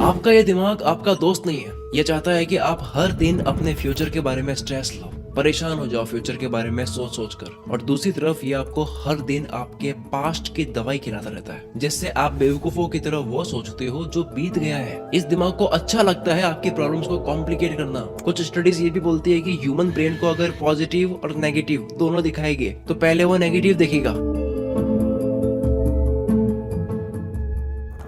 आपका ये दिमाग आपका दोस्त नहीं है। ये चाहता है कि आप हर दिन अपने फ्यूचर के बारे में स्ट्रेस लो, परेशान हो जाओ फ्यूचर के बारे में सोच सोच कर। और दूसरी तरफ ये आपको हर दिन आपके पास्ट की दवाई खिलाता रहता है, जिससे आप बेवकूफों की तरह वो सोचते हो जो बीत गया है। इस दिमाग को अच्छा लगता है आपकी प्रॉब्लम्स को कॉम्प्लिकेट करना। कुछ स्टडीज ये भी बोलती है कि ह्यूमन ब्रेन को अगर पॉजिटिव और नेगेटिव दोनों दिखाएंगे तो पहले वो नेगेटिव देखेगा।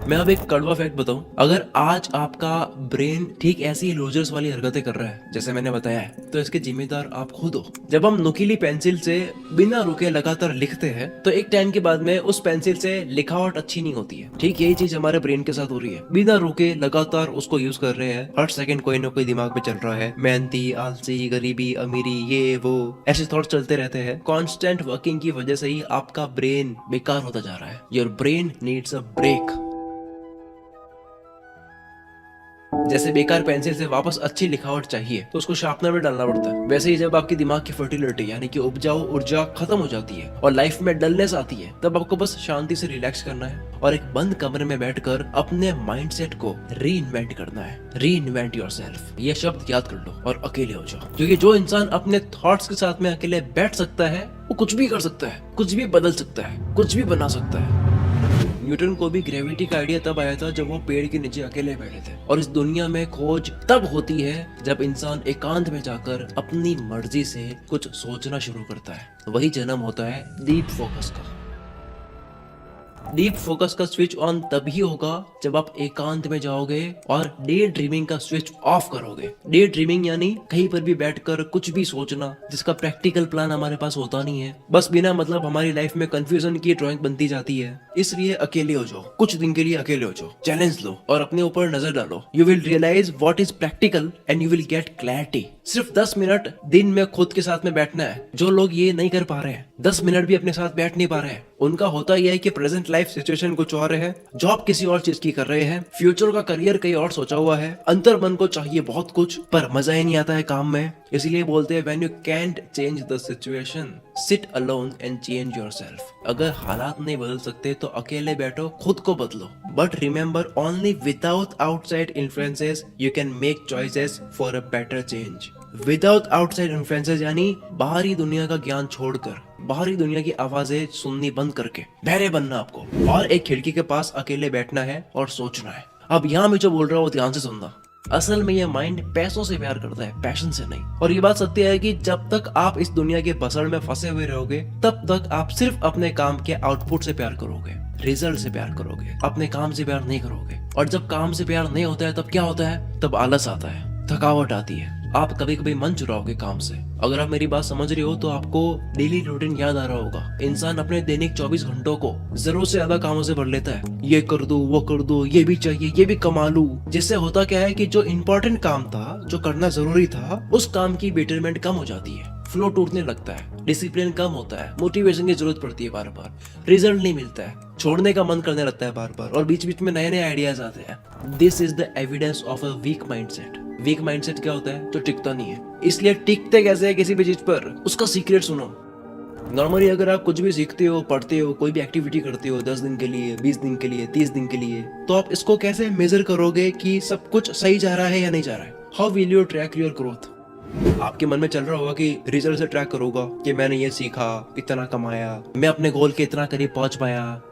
मैं अब एक कड़वा फैक्ट बताऊं, अगर आज आपका ब्रेन ठीक ऐसी ही लूजर्स वाली हरकतें कर रहा है जैसे मैंने बताया है, तो इसके जिम्मेदार आप खुद हो। जब हम नुकीली पेंसिल से बिना रुके लगातार लिखते हैं तो एक टाइम के बाद में उस पेंसिल से लिखावट अच्छी नहीं होती है। ठीक यही चीज हमारे ब्रेन के साथ हो रही है। बिना रुके लगातार उसको यूज कर रहे हैं, हर सेकंड कोई ना कोई दिमाग में चल रहा है। मेहनती, आलसी, गरीबी, अमीरी, ये वो ऐसे थॉट्स चलते रहते हैं। कॉन्स्टेंट वर्किंग की वजह से ही आपका ब्रेन बेकार होता जा रहा है। Your brain needs a break. जैसे बेकार पेंसिल से वापस अच्छी लिखावट चाहिए तो उसको शार्पनर में डालना पड़ता है, वैसे ही जब आपकी दिमाग की फर्टिलिटी यानी कि उपजाऊ ऊर्जा खत्म हो जाती है और लाइफ में डलनेस आती है, तब आपको बस शांति से रिलैक्स करना है और एक बंद कमरे में बैठकर अपने माइंडसेट को री इन्वेंट करना है। री इन्वेंट योरसेल्फ, ये शब्द याद कर लो और अकेले हो जाओ। क्योंकि जो इंसान अपने थॉट्स के साथ में अकेले बैठ सकता है वो कुछ भी कर सकता है, कुछ भी बदल सकता है, कुछ भी बना सकता है। न्यूटन को भी ग्रेविटी का आइडिया तब आया था जब वो पेड़ के नीचे अकेले बैठे थे। और इस दुनिया में खोज तब होती है जब इंसान एकांत में जाकर अपनी मर्जी से कुछ सोचना शुरू करता है। वही जन्म होता है डीप फोकस का। डीप फोकस का स्विच ऑन तभी होगा जब आप एकांत में जाओगे और डे ड्रीमिंग का स्विच ऑफ करोगे। डे ड्रीमिंग यानी कहीं पर भी बैठकर कुछ भी सोचना जिसका प्रैक्टिकल प्लान हमारे पास होता नहीं है, बस बिना मतलब हमारी लाइफ में कंफ्यूजन की ड्राइंग बनती जाती है। इसलिए अकेले हो जाओ, कुछ दिन के लिए अकेले हो जाओ, चैलेंज लो और अपने ऊपर नजर डालो। You will realise what is practical and you will get clarity. सिर्फ 10 मिनट दिन में खुद के साथ में बैठना है। जो लोग ये नहीं कर पा रहे हैं, 10 मिनट भी अपने साथ बैठ नहीं पा रहे हैं, उनका होता यह है कि प्रेजेंट लाइफ सिचुएशन कुछ और है, जॉब किसी और चीज की कर रहे हैं, फ्यूचर का करियर कहीं और सोचा हुआ है, अंतर मन को चाहिए बहुत कुछ पर मजा ही नहीं आता है काम में। इसलिए बोलते हैं when you can't change the situation sit alone and change yourself. अगर हालात नहीं बदल सकते तो अकेले बैठो, खुद को बदलो। But remember only without outside influences you can make choices for a better change. Without outside influences यानी बाहरी दुनिया का ज्ञान छोड़कर, बाहरी दुनिया की आवाजें सुननी बंद करके बहरे बनना आपको और एक खिड़की के पास अकेले बैठना है और सोचना है। अब यहाँ मैं जो बोल रहा हूँ ध्यान से सुनना। असल में ये माइंड पैसों से प्यार करता है, पैशन से नहीं। और ये बात सत्य है कि जब तक आप इस दुनिया के बसड़ में फंसे हुए रहोगे तब तक आप सिर्फ अपने काम के आउटपुट से प्यार करोगे, रिजल्ट से प्यार करोगे, अपने काम से प्यार नहीं करोगे। और जब काम से प्यार नहीं होता है तब क्या होता है? तब आलस आता है, थकावट आती है, आप कभी कभी मन चुराओगे काम से। अगर आप मेरी बात समझ रहे हो तो आपको डेली रूटीन याद आ रहा होगा। इंसान अपने दैनिक 24 घंटों को जरूरत से ज्यादा कामों से भर लेता है। ये कर दो, वो कर दो, ये भी चाहिए, ये भी कमा लूं। जिससे होता क्या है कि जो इम्पोर्टेंट काम था, जो करना जरूरी था, उस काम की बेटरमेंट कम हो जाती है, फ्लो टूटने लगता है, डिसिप्लिन कम होता है, मोटिवेशन की जरूरत पड़ती है बार बार, रिजल्ट नहीं मिलता है, छोड़ने का मन करने लगता है बार बार और बीच बीच में नए नए आइडियाज आते हैं। This is the evidence of a week mindset. Week mindset क्या होता है? जो टिकता नहीं है। इसलिए टिकते कैसे है किसी भी चीज पर, उसका सीक्रेट सुनो। नॉर्मली अगर आप कुछ भी सीखते हो, पढ़ते हो, कोई भी एक्टिविटी करते हो 10 दिन के लिए, 20 दिन के लिए, 30 दिन के लिए, तो आप इसको कैसे मेजर करोगे कि सब कुछ सही जा रहा है या नहीं जा रहा है? How will you track your growth? आपके मन में चल रहा होगा कि रिजल्ट से ट्रैक करूंगा कि मैंने ये सीखा, इतना कमाया, मैं अपने गोल के इतना करीब पहुंच पाया।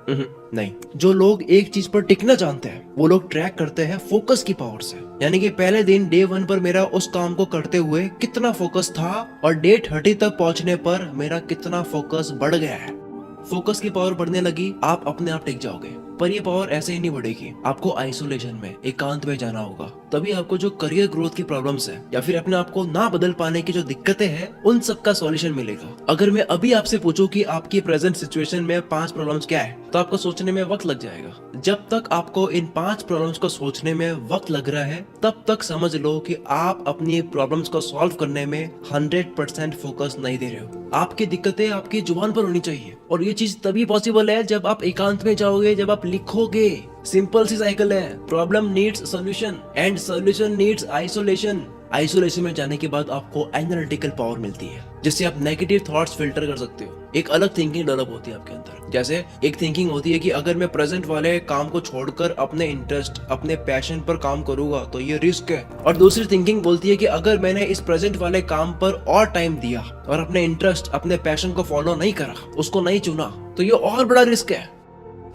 नहीं। जो लोग एक चीज पर टिकना जानते हैं वो लोग ट्रैक करते हैं फोकस की पावर से। यानी कि पहले दिन डे 1 पर मेरा उस काम को करते हुए कितना फोकस था और डे 30 तक पहुंचने पर मेरा कितना फोकस बढ़ गया है। फोकस की पावर बढ़ने लगी, आप अपने आप टिक जाओगे। पर ये पावर ऐसे ही नहीं बढ़ेगी, आपको आइसोलेशन में, एकांत में जाना होगा। तभी आपको जो करियर ग्रोथ की प्रॉब्लम्स है या फिर अपने आप को ना बदल पाने की जो दिक्कतें हैं, उन सब का सॉल्यूशन मिलेगा। अगर मैं अभी आपसे पूछूं कि आपकी प्रेजेंट सिचुएशन में 5 प्रॉब्लम्स क्या है, तो आपको सोचने में वक्त लग जाएगा। जब तक आपको इन 5 प्रॉब्लम्स को सोचने में वक्त लग रहा है, तब तक समझ लो कि आप अपनी प्रॉब्लम्स को सॉल्व करने में 100% फोकस नहीं दे रहे हो। आपकी दिक्कतें आपकी जुबान पर होनी चाहिए और ये चीज तभी पॉसिबल है जब आप एकांत में जाओगे, जब आप लिखोगे। सिंपल सी साइकिल है, problem needs solution and solution needs isolation. Isolation में जाने के बाद आपको एनालिटिकल पावर मिलती है। जिससे आप नेगेटिव थॉट्स फिल्टर कर सकते हो। एक अलग थिंकिंग डेवलप होती है आपके अंदर। जैसे एक थिंकिंग होती है कि अगर मैं प्रेजेंट वाले काम को छोड़कर अपने इंटरेस्ट, अपने पैशन पर काम करूंगा तो ये रिस्क है। और दूसरी थिंकिंग बोलती है कि अगर मैंने इस प्रेजेंट वाले काम पर और टाइम दिया और अपने इंटरेस्ट, अपने पैशन को फॉलो नहीं करा, उसको नहीं चुना, तो ये और बड़ा रिस्क है।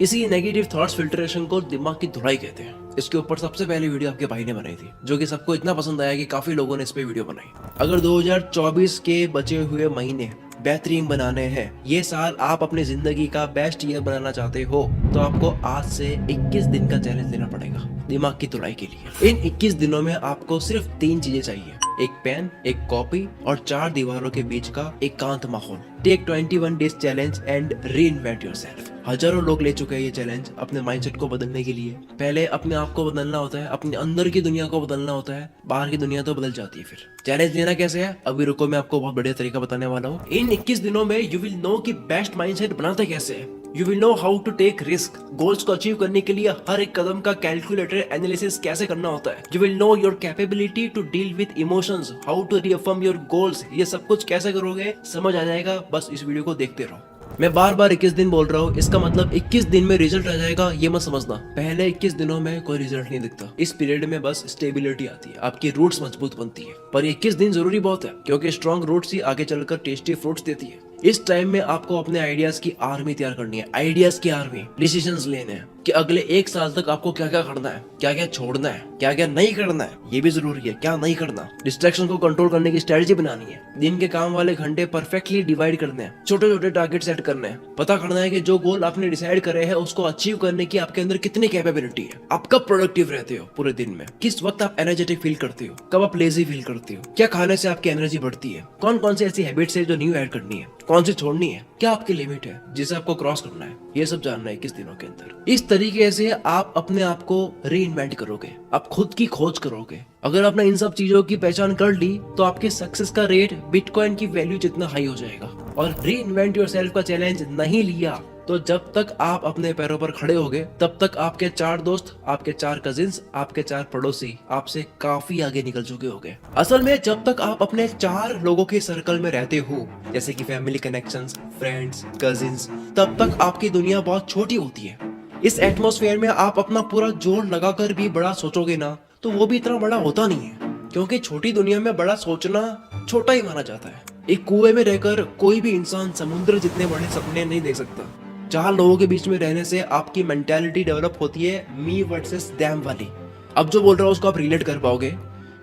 इसी नेगेटिव थॉट्स फिल्ट्रेशन को दिमाग की धुलाई कहते हैं। इसके ऊपर सबसे पहले वीडियो आपके भाई ने बनाई थी, जो कि सबको इतना पसंद आया कि काफी लोगों ने इस पे वीडियो बनाई। अगर 2024 के बचे हुए महीने बेहतरीन बनाने हैं, ये साल आप अपनी जिंदगी का बेस्ट ईयर बनाना चाहते हो, तो आपको आज से 21 दिन का चैलेंज लेना पड़ेगा दिमाग की धुलाई के लिए। इन 21 दिनों में आपको सिर्फ 3 चीजें चाहिए, एक पेन, एक कॉपी और 4 दीवारों के बीच का एकांत माहौल। Take 21 days challenge and reinvent yourself. हजारों लोग ले चुके हैं ये चैलेंज अपने माइंडसेट को बदलने के लिए। पहले अपने आप को बदलना होता है, अपने अंदर की दुनिया को बदलना होता है, बाहर की दुनिया तो बदल जाती है। फिर चैलेंज लेना कैसे है, अभी रुको, मैं आपको बहुत बढ़िया तरीका बताने वाला हूँ। इन 21 दिनों में यू विल नो कि बेस्ट माइंडसेट बनाते कैसे है। You will know how to take risk. Goals को अचीव करने के लिए हर एक कदम का कैलकुलेटेड एनालिसिस कैसे करना होता है। You will know your capability to deal with emotions, how to reaffirm your goals. ये सब कुछ कैसे करोगे समझ आ जाएगा, बस इस वीडियो को देखते रहो। मैं बार बार 21 दिन बोल रहा हूँ, इसका मतलब 21 दिन में रिजल्ट आ जाएगा ये मत समझना। पहले 21 दिनों में कोई रिजल्ट नहीं दिखता। इस पीरियड में बस स्टेबिलिटी आती है, आपकी रूट्स मजबूत बनती है। पर 21 दिन जरूरी बहुत है, क्योंकि स्ट्रॉन्ग रूट्स ही आगे चलकर टेस्टी फ्रूट्स देती है। इस टाइम में आपको अपने आइडियाज की आर्मी तैयार करनी है, आइडियाज की आर्मी। डिसीजंस लेने हैं कि अगले 1 साल तक आपको क्या क्या करना है, क्या क्या छोड़ना है, क्या क्या नहीं करना है, ये भी जरूरी है, क्या नहीं करना। डिस्ट्रैक्शन को कंट्रोल करने की स्ट्रेटजी बनानी है। दिन के काम वाले घंटे परफेक्टली डिवाइड करने हैं, छोटे छोटे टारगेट सेट करने हैं। पता करना है कि जो गोल आपने डिसाइड करे हैं उसको अचीव करने की आपके अंदर कितनी कैपेबिलिटी है। आप कब प्रोडक्टिव रहते हो पूरे दिन में, किस वक्त आप एनर्जेटिक फील करते हो, कब आप लेजी फील करते हो, क्या खाने से आपकी एनर्जी बढ़ती है, कौन कौन सी ऐसी हैबिट्स है जो न्यू ऐड करनी है, कौन सी छोड़नी है, क्या आपकी लिमिट है जिसे आपको क्रॉस करना है। ये सब जानना है 21 दिनों के अंदर। इस तरीके से आप अपने आप को री इन्वेंट करोगे, आप खुद की खोज करोगे। अगर आपने इन सब चीजों की पहचान कर ली तो आपके सक्सेस का रेट बिटकॉइन की वैल्यू जितना हाई हो जाएगा। और री इन्वेंट योरसेल्फ का चैलेंज नहीं लिया तो जब तक आप अपने पैरों पर खड़े होगे तब तक आपके 4 दोस्त, आपके 4 कजिन्स, आपके 4 पड़ोसी आपसे काफी आगे निकल चुके होंगे। असल में जब तक आप अपने 4 लोगों के सर्कल में रहते हो, जैसे कि फैमिली कनेक्शंस, फ्रेंड्स, कजिन्स, तब तक आपकी दुनिया बहुत छोटी होती है। इस एटमॉस्फेयर में आप अपना पूरा जोर लगाकर भी बड़ा सोचोगे ना तो वो भी इतना बड़ा होता नहीं है, क्योंकि छोटी दुनिया में बड़ा सोचना छोटा ही माना जाता है। एक कुएं में रहकर कोई भी इंसान समुद्र जितने बड़े सपने नहीं देख सकता। 4 लोगों के बीच में रहने से आपकी मेंटालिटी डेवलप होती है मी वर्सेस देम वाली। अब जो बोल रहा हूँ उसको आप रिलेट कर पाओगे।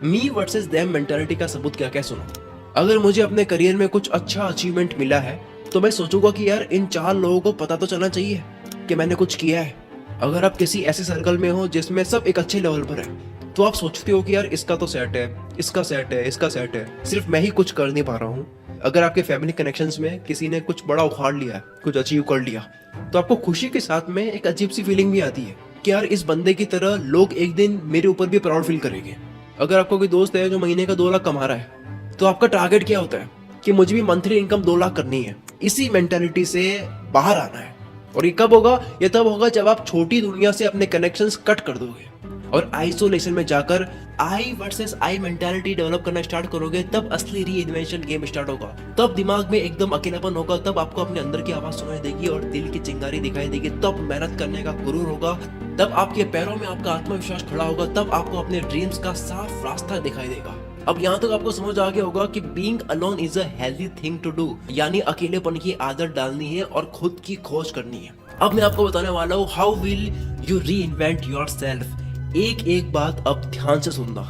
मी वर्सेस देम मेंटालिटी का सबूत क्या क्या सुनो। अगर मुझे अपने करियर में कुछ अच्छा अचीवमेंट मिला है तो मैं सोचूंगा कि यार इन 4 लोगों को पता तो चलना चाहिए कि मैंने कुछ किया है। अगर आप किसी ऐसे सर्कल में हो जिसमें सब एक अच्छे लेवल पर है तो आप सोचते हो कि यार इसका तो सेट है, इसका सेट है, इसका सेट है, सिर्फ मैं ही कुछ कर नहीं पा रहा हूँ। अगर आपके फैमिली कनेक्शंस में किसी ने कुछ बड़ा उखाड़ लिया, कुछ अचीव कर लिया, तो आपको खुशी के साथ में एक अजीब सी फीलिंग भी आती है कि यार इस बंदे की तरह लोग एक दिन मेरे ऊपर भी प्राउड फील करेंगे। अगर आपको कोई दोस्त है जो महीने का 2 लाख कमा रहा है तो आपका टारगेट क्या होता है कि मुझे भी मंथली इनकम 2 लाख करनी है। इसी मेंटालिटी से बाहर आना है। और ये कब होगा? ये तब होगा जब आप छोटी दुनिया से अपने कनेक्शंस कट कर दोगे और आइसोलेशन में जाकर आई वर्सेस आई मेंटालिटी डेवलप करना स्टार्ट करोगे। तब असली री इन्वेंशन गेम स्टार्ट होगा। तब दिमाग में एकदम अकेलापन होगा। तब आपको अपने अंदर की आवाज सुनाई देगी और दिल की चिंगारी दिखाई देगी। तब मेहनत करने का गुरूर होगा। तब आपके पैरों में आपका आत्मविश्वास खड़ा होगा। तब आपको अपने ड्रीम्स का साफ रास्ता दिखाई देगा। अब यहाँ तक आपको समझ आ गया होगा कि being alone is a healthy thing to do, यानी अकेलेपन की आदत डालनी है और खुद की खोज करनी है। अब मैं आपको बताने वाला हूँ हाउ विल यू री इन्वेंट योरसेल्फ। एक एक बात अब ध्यान से सुनना।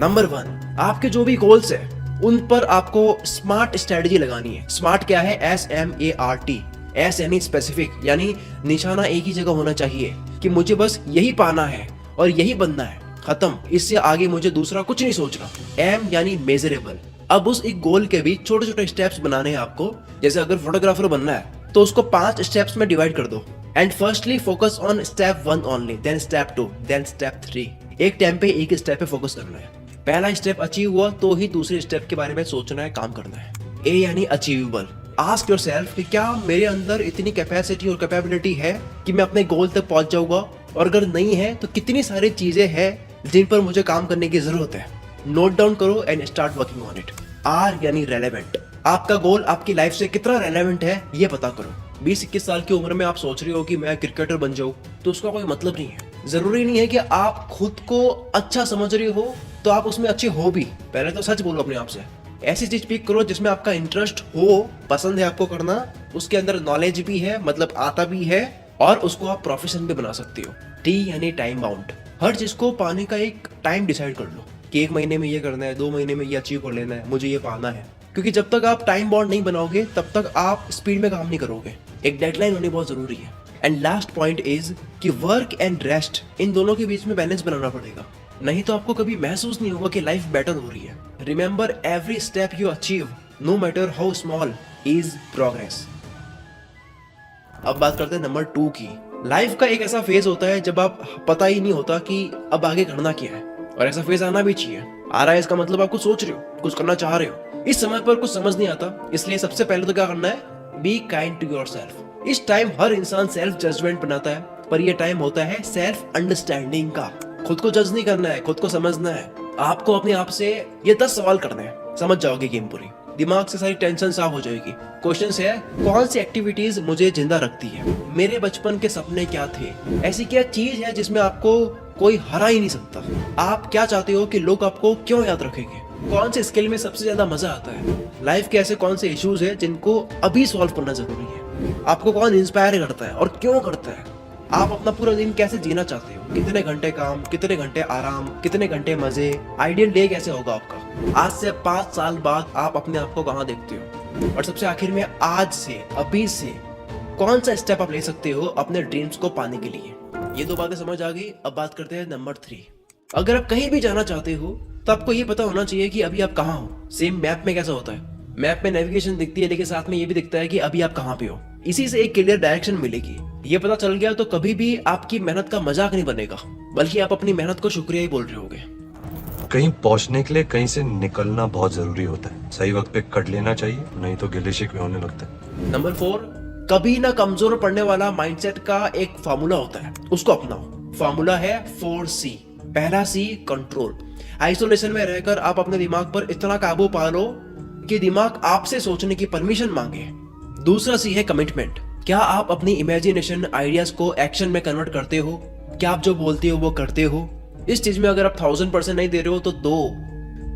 नंबर 1, आपके जो भी गोल्स है उन पर आपको स्मार्ट स्ट्रेटजी लगानी है। स्मार्ट क्या है? SMART। एस यानी स्पेसिफिक, यानी निशाना एक ही जगह होना चाहिए कि मुझे बस यही पाना है और यही बनना है, खत्म। इससे आगे मुझे दूसरा कुछ नहीं सोचना। M यानी मेजरेबल। अब उस एक गोल के बीच छोटे छोटे स्टेप्स बनाने हैं आपको। जैसे अगर फोटोग्राफर बनना है तो उसको 5 स्टेप्स में डिवाइड कर दो। And firstly focus on step 1 only, then step 2, then step 3। एक टाइम पे एक स्टेप पे फोकस करना है। पहला स्टेप अचीव हुआ तो ही दूसरे स्टेप के बारे में सोचना है, काम करना है। A यानी अचीवेबल। आस्क योरसेल्फ कि क्या मेरे अंदर इतनी कैपेसिटी और कैपेबिलिटी है कि मैं अपने गोल तक पहुंच जाऊंगा, और अगर नहीं है तो कितनी सारी चीजें हैं जिन पर मुझे काम करने की जरूरत है। नोट डाउन करो and start working on it. R यानी रेलेवेंट। आपका गोल आपकी लाइफ से कितना रेलेवेंट है ये पता करो। 20-21 साल की उम्र में आप सोच रहे हो कि मैं क्रिकेटर बन जाऊं, तो उसका कोई मतलब नहीं है। जरूरी नहीं है कि आप खुद को अच्छा समझ रहे हो तो आप उसमें अच्छे हो भी। पहले तो सच बोलो अपने आप से। ऐसी चीज पिक करो जिसमें आपका इंटरेस्ट हो, पसंद है आपको करना, उसके अंदर नॉलेज भी है, मतलब आता भी है, और उसको आप प्रोफेशन भी बना सकते हो। टी यानी टाइम बाउंड। हर चीज को पाने का एक टाइम डिसाइड कर लो कि 1 महीने में ये करना है, 2 महीने में ये अचीव कर लेना है, मुझे ये पाना है। क्योंकि जब तक आप टाइम बाउंड नहीं बनाओगे तब तक आप स्पीड में काम नहीं करोगे। एक डेडलाइन होनी बहुत जरूरी है। एंड लास्ट पॉइंट इज कि वर्क एंड रेस्ट, इन दोनों के बीच में बैलेंस बनाना पड़ेगा, नहीं तो आपको कभी महसूस नहीं होगा कि लाइफ बेटर हो रही है। Remember every step you achieve, no matter how small, is progress. अब बात करते हैं नंबर 2 की। लाइफ का एक ऐसा फेज होता है जब आप पता ही नहीं होता कि अब आगे करना क्या है, और ऐसा फेज आना भी चाहिए। आ रहा है इसका मतलब आप कुछ सोच रहे हो, कुछ करना चाह रहे हो। इस समय पर कुछ समझ नहीं आता, इसलिए सबसे पहले तो क्या करना है, बी काइंड टू योरसेल्फ। इस टाइम हर इंसान सेल्फ जजमेंट बनाता है, पर यह टाइम होता है सेल्फ अंडरस्टैंडिंग का। खुद को जज नहीं करना है, खुद को समझना है। आपको अपने आप से ये 10 सवाल करने हैं, समझ जाओगे गेम पूरी। दिमाग से सारी टेंशन साफ हो जाएगी। क्वेश्चन है, कौन सी एक्टिविटीज मुझे जिंदा रखती है, मेरे बचपन के सपने क्या थे, ऐसी क्या चीज है जिसमें आपको कोई हरा ही नहीं सकता, आप क्या चाहते हो कि लोग आपको क्यों याद रखेंगे, कौन से स्किल में सबसे ज्यादा मजा आता है, लाइफ के ऐसे कौन से इश्यूज है जिनको अभी सॉल्व करना जरूरी है, आपको कौन इंस्पायर करता है और क्यों करता है, आप अपना पूरा दिन कैसे जीना चाहते हो, कितने घंटे काम, कितने घंटे आराम, कितने घंटे मजे, आइडियल डे कैसे होगा आपका, आज से 5 साल बाद आप अपने आप को कहाँ देखते हो, और सबसे आखिर में आज से, अभी से कौन सा स्टेप आप ले सकते हो अपने ड्रीम्स को पाने के लिए। ये 2 बातें समझ आ गई। अब बात करते हैं नंबर 3। अगर आप कहीं भी जाना चाहते हो तो आपको ये पता होना चाहिए कि अभी आप कहाँ हो। सेम मैप में कैसा होता है, मैप में नेविगेशन दिखती है, लेकिन साथ में ये भी दिखता है कि अभी आप कहाँ पे हो। इसी से एक क्लियर डायरेक्शन मिलेगी। ये पता चल गया तो कभी भी आपकी मेहनत का मजाक नहीं बनेगा, बल्कि आप अपनी मेहनत को शुक्रिया ही बोल रहे होगे। कहीं पहुंचने के लिए कहीं से निकलना बहुत जरूरी होता है। सही वक्त पे कर लेना चाहिए, नहीं तो गिले शिकवे होने लगते हैं। नंबर 4, कभी ना कमजोर पड़ने वाला माइंडसेट का एक फार्मूला होता है, उसको अपनाओ। फार्मूला है 4C। पहला C, कंट्रोल। आइसोलेशन में रहकर आप अपने दिमाग पर इतना काबू पा लो कि दिमाग आपसे सोचने की परमिशन मांगे। दूसरा C है कमिटमेंट। क्या आप अपनी इमेजिनेशन आइडियाज को एक्शन में कन्वर्ट करते हो? क्या आप जो बोलते हो वो करते हो? इस चीज में अगर आप 1000% नहीं दे रहे हो तो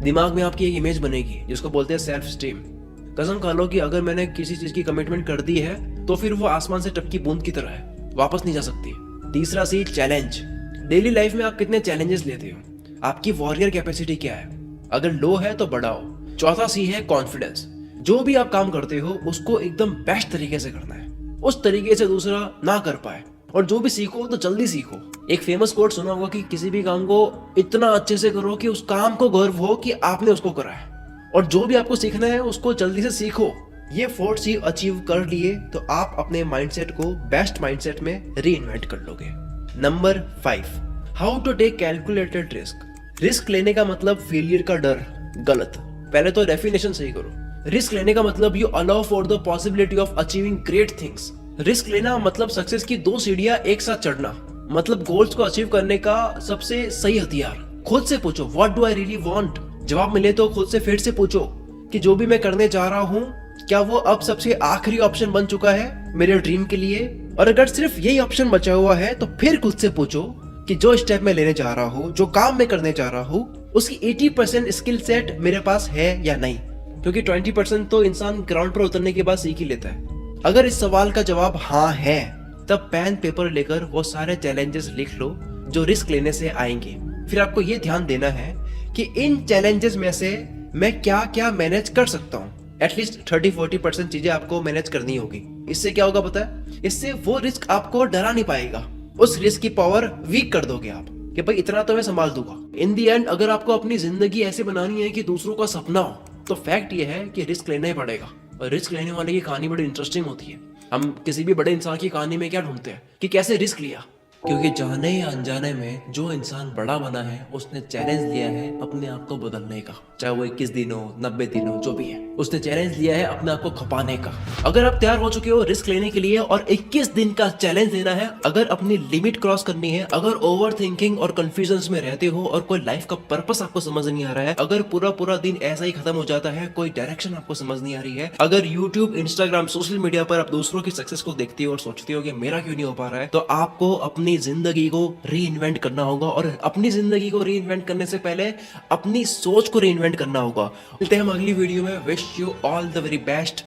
दिमाग में आपकी एक इमेज बनेगी जिसको बोलते हैं सेल्फ स्टीम। कसम खा लो कि अगर मैंने किसी चीज की कमिटमेंट कर दी है तो फिर वो आसमान से टपकी बूंद की तरह है, वापस नहीं जा सकती। तीसरा C, चैलेंज। डेली लाइफ में आप कितने चैलेंजेस लेते हो, आपकी वॉरियर कैपेसिटी क्या है, अगर लो है तो बढ़ाओ। चौथा C है कॉन्फिडेंस। जो भी आप काम करते हो उसको एकदम बेस्ट तरीके से करना है, उस तरीके से दूसरा ना कर पाए। और जो भी सीखो तो जल्दी सीखो। एक फेमस कोट सुना होगा कि किसी भी काम को इतना अच्छे से करो कि उस काम को गर्व हो कि आपने उसको करा है, और जो भी आपको सीखना है उसको जल्दी से सीखो। ये 4C अचीव कर लिए तो आप अपने माइंडसेट को बेस्ट माइंडसेट में रीइन्वेंट कर लोगे। Number 5, how to take calculated risk. Risk लेने का मतलब फेलियर का डर, गलत। पहले तो डेफिनेशन सही करो। रिस्क लेने का मतलब you allow for the possibility of achieving great things. Risk लेना मतलब सक्सेस की 2 सीढ़ियां एक साथ चढ़ना, मतलब गोल्स को अचीव करने का सबसे सही हथियार। खुद से पूछो, what do I really want. जवाब मिले तो खुद से फिर से पूछो कि जो भी मैं करने जा रहा हूँ क्या वो अब सबसे आखिरी ऑप्शन बन चुका है मेरे ड्रीम के लिए। और अगर सिर्फ यही ऑप्शन बचा हुआ है तो फिर खुद से पूछो कि जो स्टेप मैं लेने जा रहा हूँ, जो काम मैं करने जा रहा हूँ, उसकी 80% स्किल सेट मेरे पास है या नहीं। क्योंकि 20% तो इंसान ग्राउंड पर उतरने के बाद सीख ही लेता है। अगर इस सवाल का जवाब हाँ है तब पेन पेपर लेकर वो सारे चैलेंजेस लिख लो जो रिस्क लेने से आएंगे। फिर आपको ये ध्यान देना है कि इन चैलेंजेस में से मैं क्या क्या मैनेज कर सकता हूँ। एटलीस्ट 30-40% चीजें आपको मैनेज करनी होगी। इससे क्या होगा पता है, इससे वो रिस्क आपको डरा नहीं पाएगा, उस रिस्क की पावर वीक कर दोगे आप कि भाई इतना तो मैं संभाल दूंगा। इन दी एंड अगर आपको अपनी जिंदगी ऐसे बनानी है कि दूसरों का सपना हो तो फैक्ट ये है कि रिस्क लेना ही पड़ेगा। और रिस्क लेने वाले की कहानी बड़ी इंटरेस्टिंग होती है। हम किसी भी बड़े इंसान की कहानी में क्या ढूंढते हैं कि कैसे रिस्क लिया, क्योंकि जाने या अनजाने में जो इंसान बड़ा बना है उसने चैलेंज लिया है अपने आप को बदलने का, चाहे वो 21 दिन हो 90 दिन हो, जो भी है उसने चैलेंज लिया है अपने आप को खपाने का। अगर आप तैयार हो चुके हो रिस्क लेने के लिए और 21 दिन का चैलेंज लेना है, अगर अपनी लिमिट क्रॉस करनी है, अगर ओवर थिंकिंग और कंफ्यूजन में रहते हो और कोई लाइफ का पर्पस आपको समझ नहीं आ रहा है, अगर पूरा पूरा दिन ऐसा ही खत्म हो जाता है, कोई डायरेक्शन आपको समझ नहीं आ रही है, अगर यूट्यूब इंस्टाग्राम सोशल मीडिया पर आप दूसरों की सक्सेस को देखते हो और सोचते हो कि मेरा क्यों नहीं हो पा रहा है, तो आपको अपनी जिंदगी को री इन्वेंट करना होगा। और अपनी जिंदगी को री इन्वेंट करने से पहले अपनी सोच को री इन्वेंट करना होगा। मिलते हैं हम अगली वीडियो में। Wish you all the very best.